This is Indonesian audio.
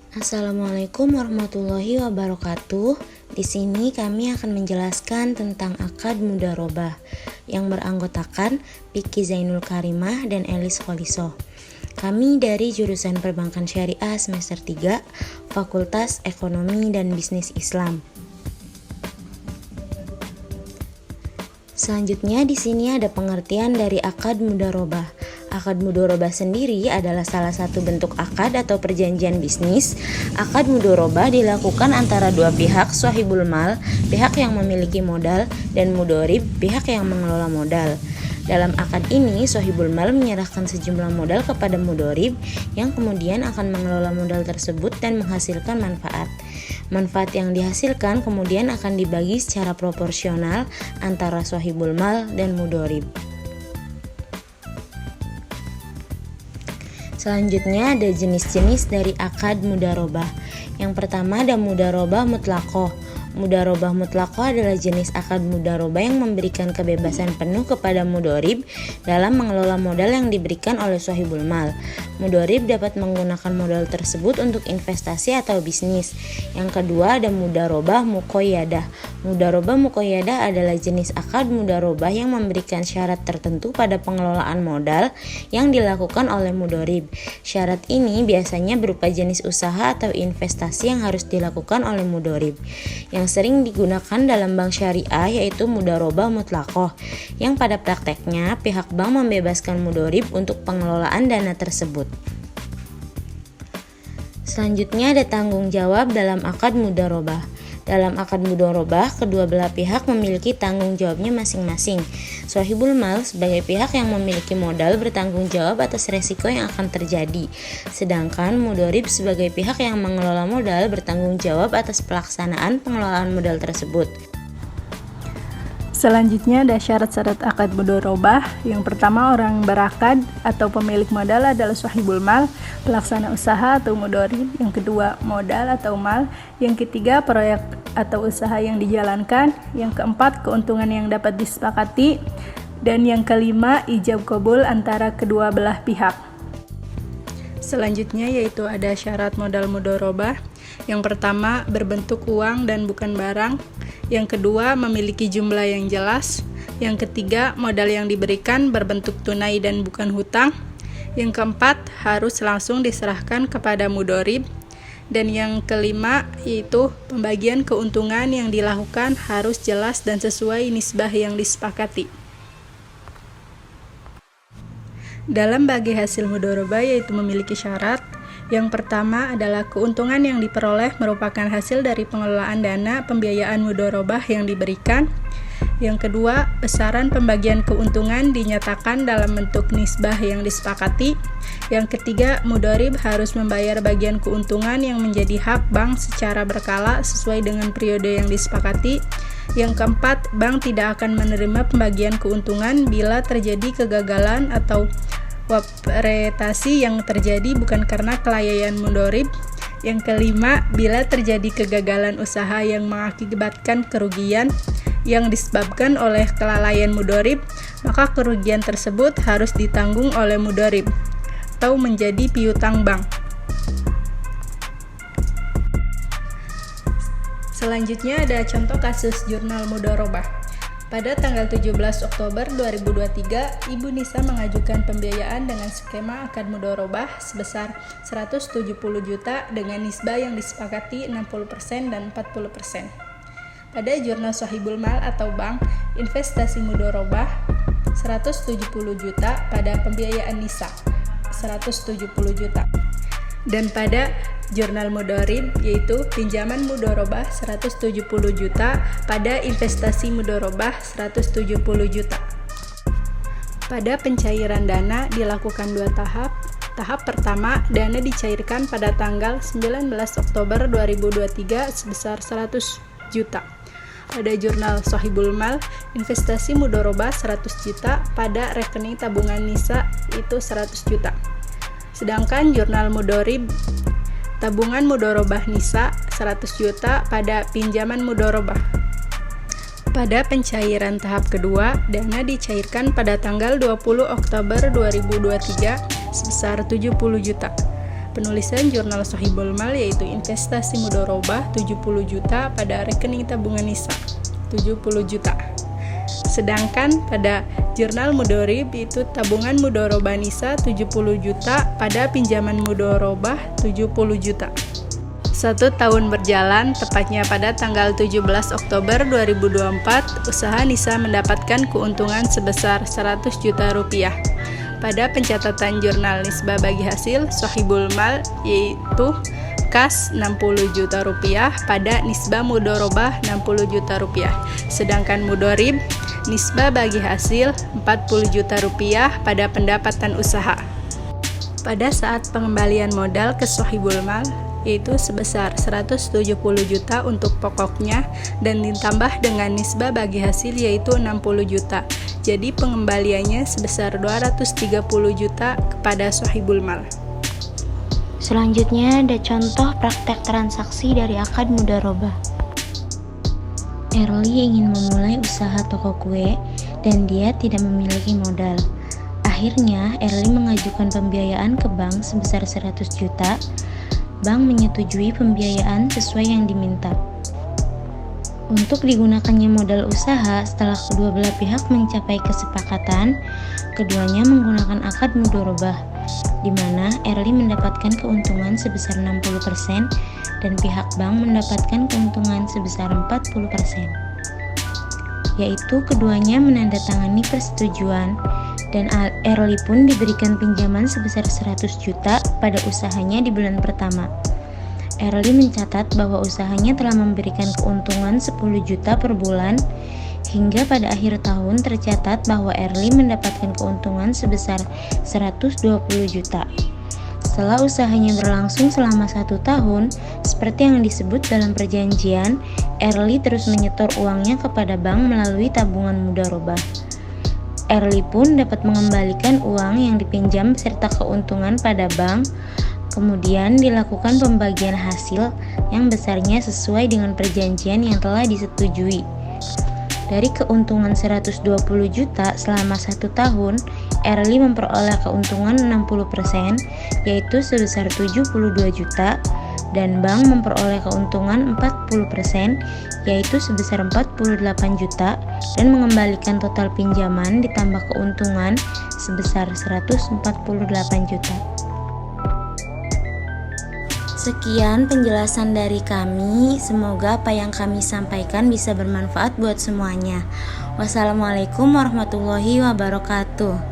Assalamualaikum warahmatullahi wabarakatuh. Di sini kami akan menjelaskan tentang akad mudharabah yang beranggotakan Piki Zainul Karimah dan Elis Kholisoh. Kami dari jurusan Perbankan Syariah semester 3, Fakultas Ekonomi dan Bisnis Islam. Selanjutnya di sini ada pengertian dari akad mudharabah. Akad mudharabah sendiri adalah salah satu bentuk akad atau perjanjian bisnis. Akad mudharabah dilakukan antara dua pihak, shahibul mal, pihak yang memiliki modal, dan mudharib, pihak yang mengelola modal. Dalam akad ini, shahibul mal menyerahkan sejumlah modal kepada mudharib yang kemudian akan mengelola modal tersebut dan menghasilkan manfaat. Manfaat yang dihasilkan kemudian akan dibagi secara proporsional antara shahibul mal dan mudharib. Selanjutnya ada jenis-jenis dari akad mudharabah. Yang pertama ada mudharabah mutlaqah. Mudharabah mutlaqah adalah jenis akad mudharabah yang memberikan kebebasan penuh kepada mudharib dalam mengelola modal yang diberikan oleh shahibul mal. Mudharib dapat menggunakan modal tersebut untuk investasi atau bisnis. Yang kedua ada mudharabah muqayyadah. Mudharabah muqayyadah adalah jenis akad mudharabah yang memberikan syarat tertentu pada pengelolaan modal yang dilakukan oleh mudharib. Syarat ini biasanya berupa jenis usaha atau investasi yang harus dilakukan oleh mudharib. Yang sering digunakan dalam bank syariah yaitu mudharabah mutlaqah, yang pada prakteknya pihak bank membebaskan mudharib untuk pengelolaan dana tersebut. Selanjutnya ada tanggung jawab dalam akad mudharabah. Dalam akad mudharabah, kedua belah pihak memiliki tanggung jawabnya masing-masing. Shahibul mal sebagai pihak yang memiliki modal bertanggung jawab atas resiko yang akan terjadi. Sedangkan mudharib sebagai pihak yang mengelola modal bertanggung jawab atas pelaksanaan pengelolaan modal tersebut. Selanjutnya ada syarat-syarat akad mudharabah. Yang pertama, orang berakad atau pemilik modal adalah shahibul mal, pelaksana usaha atau mudharib. Yang kedua, modal atau mal. Yang ketiga, proyek atau usaha yang dijalankan. Yang keempat, keuntungan yang dapat disepakati. Dan yang kelima, ijab qabul antara kedua belah pihak. Selanjutnya yaitu ada syarat modal mudharabah. Yang pertama, berbentuk uang dan bukan barang. Yang kedua, memiliki jumlah yang jelas. Yang ketiga, modal yang diberikan berbentuk tunai dan bukan hutang. Yang keempat, harus langsung diserahkan kepada mudharib. Dan yang kelima, yaitu pembagian keuntungan yang dilakukan harus jelas dan sesuai nisbah yang disepakati. Dalam bagi hasil mudharabah yaitu memiliki syarat. Yang pertama adalah keuntungan yang diperoleh merupakan hasil dari pengelolaan dana pembiayaan mudharabah yang diberikan. Yang kedua, besaran pembagian keuntungan dinyatakan dalam bentuk nisbah yang disepakati. Yang ketiga, mudharib harus membayar bagian keuntungan yang menjadi hak bank secara berkala sesuai dengan periode yang disepakati. Yang keempat, bank tidak akan menerima pembagian keuntungan bila terjadi kegagalan atau wapretasi yang terjadi bukan karena kelalaian mudharib. Yang kelima, bila terjadi kegagalan usaha yang mengakibatkan kerugian yang disebabkan oleh kelalaian mudharib, maka kerugian tersebut harus ditanggung oleh mudharib atau menjadi piutang bank. Selanjutnya ada contoh kasus jurnal mudharabah. Pada tanggal 17 Oktober 2023, Ibu Nisa mengajukan pembiayaan dengan skema akad mudharabah sebesar 170 juta dengan nisbah yang disepakati 60% dan 40%. Pada jurnal shahibul mal atau bank, investasi mudharabah 170 juta pada pembiayaan Nisa 170 juta. Dan pada jurnal mudharib yaitu pinjaman mudharabah 170 juta pada investasi mudharabah 170 juta. Pada pencairan dana dilakukan dua tahap. Tahap pertama, dana dicairkan pada tanggal 19 Oktober 2023 sebesar 100 juta. Pada jurnal shahibul mal, investasi mudharabah 100 juta pada rekening tabungan Nisa itu 100 juta. Sedangkan jurnal mudharib, tabungan mudharabah Nisa 100 juta pada pinjaman mudharabah. Pada pencairan tahap kedua, dana dicairkan pada tanggal 20 Oktober 2023 sebesar 70 juta. penulisan jurnal Sohibul Mal yaitu investasi mudharabah 70 juta pada rekening tabungan Nisa 70 juta. Sedangkan pada jurnal Mudharib itu tabungan mudharabah Nisa 70 juta pada pinjaman mudharabah 70 juta. 1 tahun berjalan, tepatnya pada tanggal 17 Oktober 2024, usaha Nisa mendapatkan keuntungan sebesar 100 juta rupiah. Pada pencatatan jurnal nisbah bagi hasil Sohibul Mal yaitu kas 60 juta rupiah pada nisbah mudharabah 60 juta rupiah. Sedangkan Mudharib nisbah bagi hasil 40 juta rupiah pada pendapatan usaha. Pada saat pengembalian modal ke Sohibul Mal yaitu sebesar 170 juta untuk pokoknya dan ditambah dengan nisbah bagi hasil yaitu 60 juta. Jadi pengembaliannya sebesar 230 juta kepada Sohibul Mal. Selanjutnya ada contoh praktek transaksi dari akad mudharabah. Erli ingin memulai usaha toko kue dan dia tidak memiliki modal. Akhirnya Erli mengajukan pembiayaan ke bank sebesar 100 juta. Bank menyetujui pembiayaan sesuai yang diminta. Untuk digunakannya modal usaha, setelah kedua belah pihak mencapai kesepakatan, keduanya menggunakan akad mudharabah, di mana Erli mendapatkan keuntungan sebesar 60% dan pihak bank mendapatkan keuntungan sebesar 40%. Yaitu keduanya menandatangani persetujuan dan Erli pun diberikan pinjaman sebesar 100 juta pada usahanya di bulan pertama. Erli mencatat bahwa usahanya telah memberikan keuntungan 10 juta per bulan hingga pada akhir tahun tercatat bahwa Erli mendapatkan keuntungan sebesar 120 juta. Setelah usahanya berlangsung selama 1 tahun, seperti yang disebut dalam perjanjian, Erli terus menyetor uangnya kepada bank melalui tabungan mudharabah. Erli pun dapat mengembalikan uang yang dipinjam serta keuntungan pada bank. Kemudian dilakukan pembagian hasil yang besarnya sesuai dengan perjanjian yang telah disetujui. Dari keuntungan 120 juta selama 1 tahun, Erli memperoleh keuntungan 60%, yaitu sebesar 72 juta, dan bank memperoleh keuntungan 40%, yaitu sebesar 48 juta, dan mengembalikan total pinjaman ditambah keuntungan sebesar 148 juta. Sekian penjelasan dari kami, semoga apa yang kami sampaikan bisa bermanfaat buat semuanya. Wassalamualaikum warahmatullahi wabarakatuh.